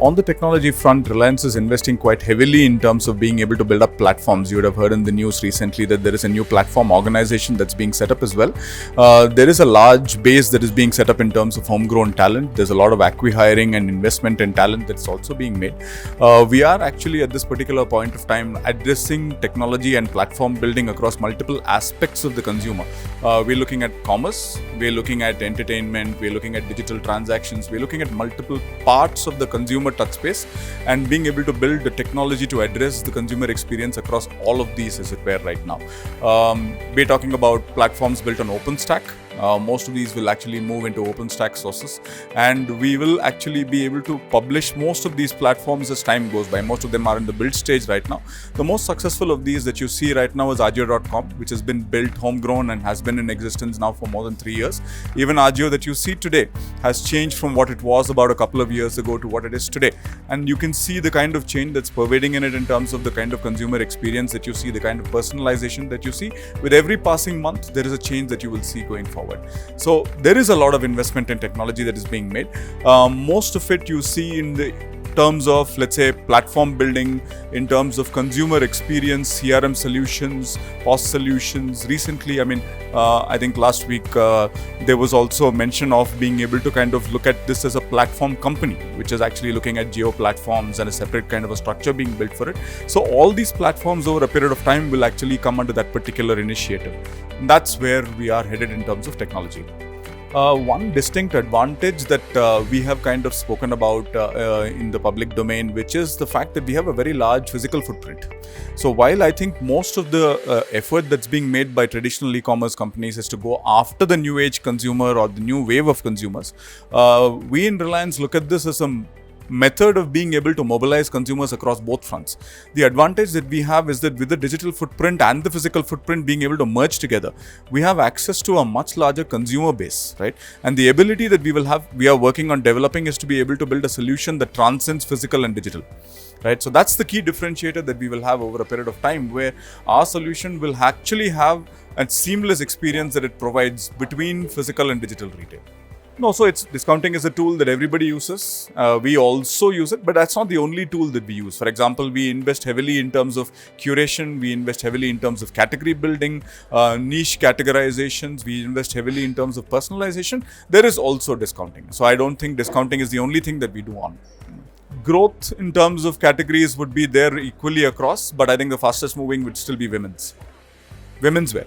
On the technology front, Reliance is investing quite heavily in terms of being able to build up platforms. You would have heard in the news recently that there is a new platform organization that's being set up as well. There is a large base that is being set up in terms of homegrown talent. There's a lot of acqui-hiring and investment in talent that's also being made. We are actually at this particular point of time addressing technology and platform building across multiple aspects of the consumer. We're looking at commerce, we're looking at entertainment, we're looking at digital transactions, we're looking at multiple parts of the consumer touch space and being able to build the technology to address the consumer experience across all of these, as it were, right now. We're talking about platforms built on OpenStack. Most of these will actually move into OpenStack sources, and we will actually be able to publish most of these platforms as time goes by. Most of them are in the build stage right now. The most successful of these that you see right now is Indiaretailing.com, which has been built homegrown and has been in existence now for more than 3 years. Even Ajio that you see today has changed from what it was about a couple of years ago to what it is today. And you can see the kind of change that's pervading in it in terms of the kind of consumer experience that you see, the kind of personalization that you see. With every passing month, there is a change that you will see going forward. So there is a lot of investment in technology that is being made. Most of it you see in the terms of, let's say, platform building, in terms of consumer experience, CRM solutions, POS solutions. Recently, I think last week, there was also a mention of being able to kind of look at this as a platform company, which is actually looking at geo platforms and a separate kind of a structure being built for it. So all these platforms over a period of time will actually come under that particular initiative. And that's where we are headed in terms of technology. One distinct advantage that we have kind of spoken about in the public domain, which is the fact that we have a very large physical footprint. So while I think most of the effort that's being made by traditional e-commerce companies is to go after the new age consumer or the new wave of consumers, we in Reliance look at this as a method of being able to mobilize consumers across both fronts. The advantage that we have is that with the digital footprint and the physical footprint being able to merge together, we have access to a much larger consumer base, right? And the ability that we are working on developing is to be able to build a solution that transcends physical and digital, right? So that's the key differentiator that we will have over a period of time, where our solution will actually have a seamless experience that it provides between physical and digital retail. No, so discounting is a tool that everybody uses. We also use it, but that's not the only tool that we use. For example, we invest heavily in terms of curation. We invest heavily in terms of category building, niche categorizations. We invest heavily in terms of personalization. There is also discounting. So I don't think discounting is the only thing that we do on. Growth in terms of categories would be there equally across, but I think the fastest moving would still be women's wear.